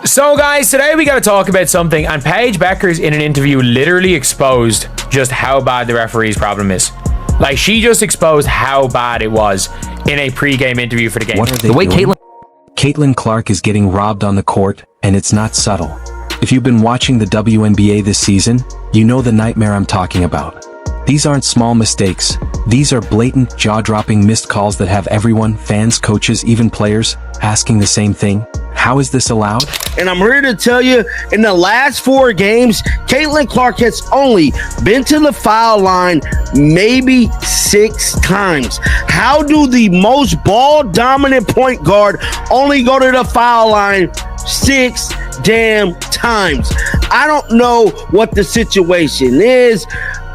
So guys, today we got to talk about something, and Paige Bueckers in an interview literally exposed just how bad the referee's problem is. Like, she just exposed how bad it was in a pre-game interview for the game. What are they doing? Caitlin Clark is getting robbed on the court, and it's not subtle. If you've been watching the WNBA this season, you know the nightmare I'm talking about. These aren't small mistakes. These are blatant, jaw-dropping missed calls that have everyone, fans, coaches, even players, asking the same thing. How is this allowed? And I'm here to tell you, in the last 4 games, Caitlin Clark has only been to the foul line maybe 6 times. How do the most ball-dominant point guard only go to the foul line 6 damn times? I don't know what the situation is.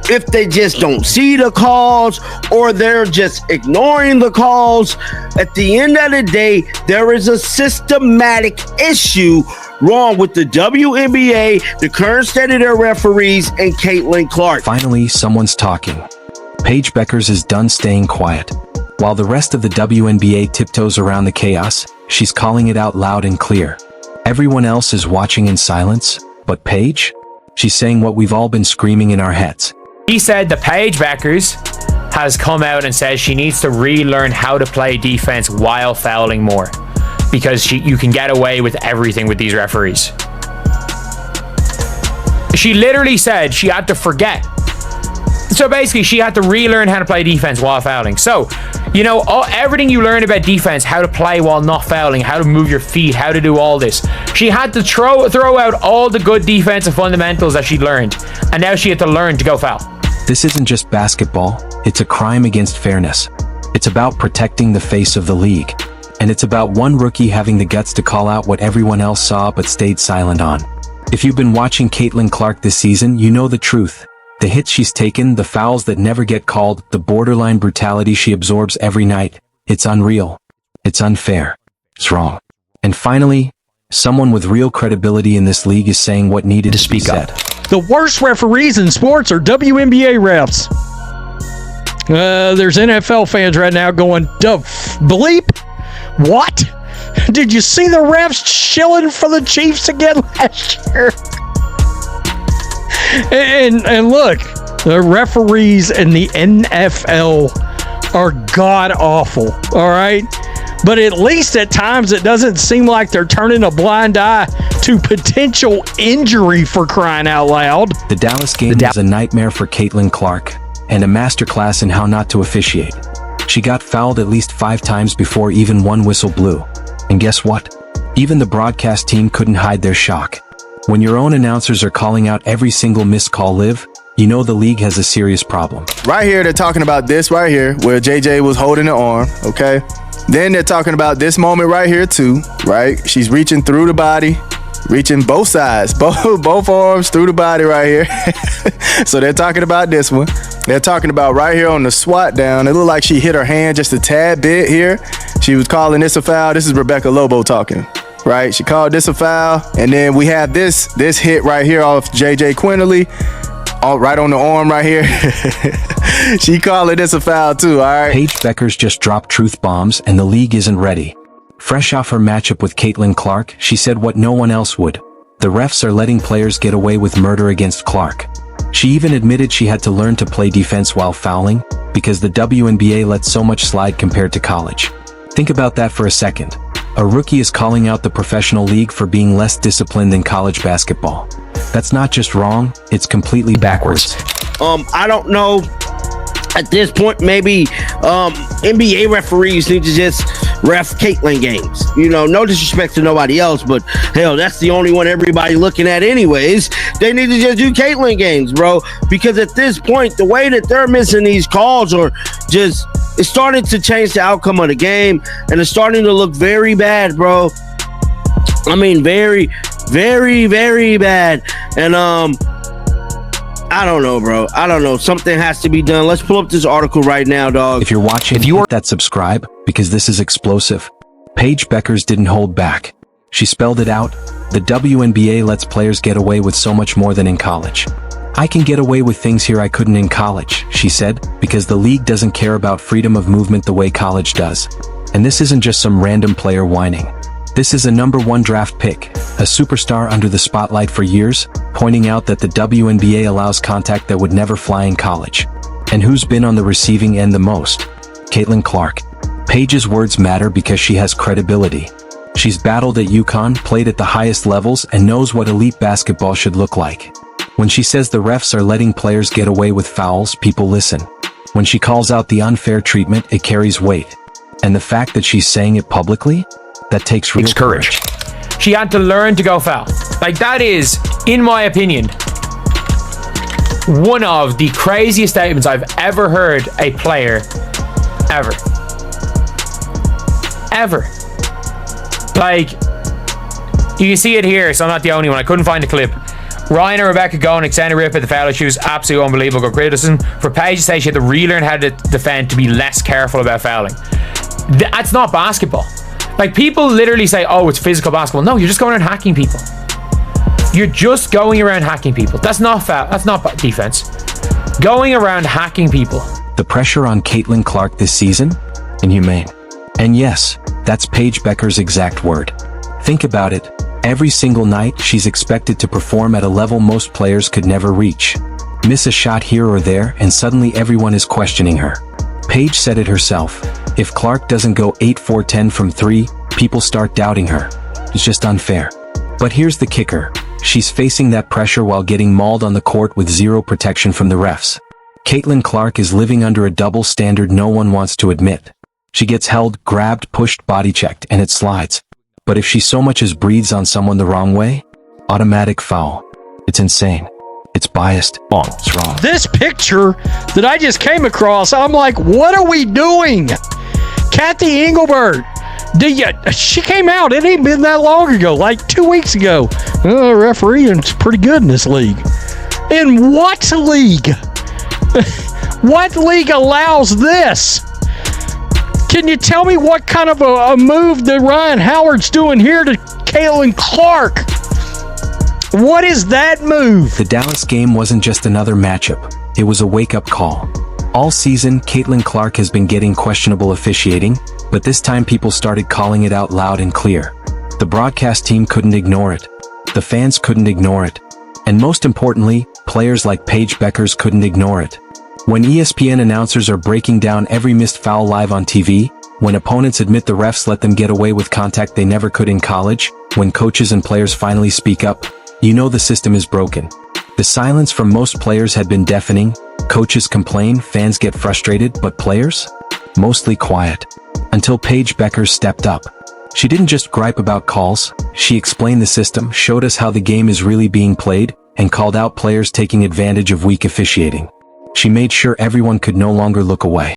If they just don't see the calls or they're just ignoring the calls. At the end of the day, there is a systematic issue wrong with the WNBA, the current state of their referees, and Caitlin Clark. Finally, someone's talking. Paige Bueckers is done staying quiet. While the rest of the WNBA tiptoes around the chaos, she's calling it out loud and clear. Everyone else is watching in silence, but Paige? She's saying what we've all been screaming in our heads. He said that Paige Bueckers has come out and says she needs to relearn how to play defense while fouling more, because you can get away with everything with these referees. She literally said she had to forget. So basically, she had to relearn how to play defense while fouling. So, you know, everything you learn about defense, how to play while not fouling, how to move your feet, how to do all this. She had to throw out all the good defensive fundamentals that she'd learned, and now she had to learn to go foul. This isn't just basketball, it's a crime against fairness. It's about protecting the face of the league. And it's about one rookie having the guts to call out what everyone else saw but stayed silent on. If you've been watching Caitlin Clark this season, you know the truth. The hits she's taken, the fouls that never get called, the borderline brutality she absorbs every night. It's unreal. It's unfair. It's wrong. And finally, someone with real credibility in this league is saying what needed to be said. The worst referees in sports are WNBA refs. There's NFL fans right now going, bleep? What? Did you see the refs chilling for the Chiefs again last year? And look, the referees in the NFL are god-awful, all right? But at least at times it doesn't seem like they're turning a blind eye to potential injury, for crying out loud. The Dallas game was a nightmare for Caitlin Clark, and a masterclass in how not to officiate. She got fouled at least 5 times before even one whistle blew. And guess what? Even the broadcast team couldn't hide their shock. When your own announcers are calling out every single missed call live, you know the league has a serious problem. Right here, they're talking about this right here, where JJ was holding the arm, okay? Then they're talking about this moment right here too, right? She's reaching through the body, reaching both sides, both arms through the body right here. So they're talking about this one. They're talking about right here on the swat down. It looked like she hit her hand just a tad bit here. She was calling this a foul. This is Rebecca Lobo talking, right? She called this a foul. And then we have this hit right here off JJ Quinterly, all right on the arm right here. She calling this a foul too, all right? Paige Bueckers just dropped truth bombs and the league isn't ready. Fresh off her matchup with Caitlin Clark, she said what no one else would. The refs are letting players get away with murder against Clark. She even admitted she had to learn to play defense while fouling, because the WNBA lets so much slide compared to college. Think about that for a second. A rookie is calling out the professional league for being less disciplined than college basketball. That's not just wrong, it's completely backwards. I don't know. At this point, maybe NBA referees need to just ref Caitlin games. You know, no disrespect to nobody else, but hell, that's the only one everybody looking at anyways. They need to just do Caitlin games, bro. Because at this point, the way that they're missing these calls are just, it's starting to change the outcome of the game, and it's starting to look very bad, bro. I mean, very, very, very bad. And I don't know, bro. I don't know. Something has to be done. Let's pull up this article right now, dog. If you're watching, hit that subscribe, because this is explosive. Paige Bueckers didn't hold back. She spelled it out. The WNBA lets players get away with so much more than in college. I can get away with things here I couldn't in college, she said, because the league doesn't care about freedom of movement the way college does. And this isn't just some random player whining. This is a #1 draft pick, a superstar under the spotlight for years, pointing out that the WNBA allows contact that would never fly in college. And who's been on the receiving end the most? Caitlin Clark. Paige's words matter because she has credibility. She's battled at UConn, played at the highest levels, and knows what elite basketball should look like. When she says the refs are letting players get away with fouls, people listen. When she calls out the unfair treatment, it carries weight. And the fact that she's saying it publicly? That takes real courage. She had to learn to go foul. Like, that is, in my opinion, one of the craziest statements I've ever heard a player ever. Like, you can see it here, so I'm not the only one. I couldn't find the clip. Ryan and Rebecca go and extend a rip at the foul. She was absolutely unbelievable. Good criticism. For Paige to say she had to relearn how to defend, to be less careful about fouling. That's not basketball. Like, people literally say, oh, it's physical basketball. No, you're just going around hacking people. You're just going around hacking people. That's not foul. That's not defense. Going around hacking people. The pressure on Caitlin Clark this season? Inhumane. And yes, that's Paige Bueckers' exact word. Think about it. Every single night, she's expected to perform at a level most players could never reach. Miss a shot here or there, and suddenly everyone is questioning her. Paige said it herself. If Clark doesn't go 8-4-10 from 3, people start doubting her. It's just unfair. But here's the kicker. She's facing that pressure while getting mauled on the court with zero protection from the refs. Caitlin Clark is living under a double standard no one wants to admit. She gets held, grabbed, pushed, body checked, and it slides. But if she so much as breathes on someone the wrong way, automatic foul. It's insane. It's biased. It's wrong. This picture that I just came across, I'm like, what are we doing? Kathy Engelbert. She came out. It ain't been that long ago, like 2 weeks ago. Refereeing's pretty good in this league. In what league? What league allows this? Can you tell me what kind of a move that Ryan Howard's doing here to Caitlin Clark? What is that move? The Dallas game wasn't just another matchup. It was a wake-up call. All season, Caitlin Clark has been getting questionable officiating, but this time people started calling it out loud and clear. The broadcast team couldn't ignore it. The fans couldn't ignore it. And most importantly, players like Paige Bueckers couldn't ignore it. When ESPN announcers are breaking down every missed foul live on TV, when opponents admit the refs let them get away with contact they never could in college, when coaches and players finally speak up, you know the system is broken. The silence from most players had been deafening. Coaches complain, fans get frustrated, but players? Mostly quiet. Until Paige Bueckers stepped up. She didn't just gripe about calls, she explained the system, showed us how the game is really being played, and called out players taking advantage of weak officiating. She made sure everyone could no longer look away.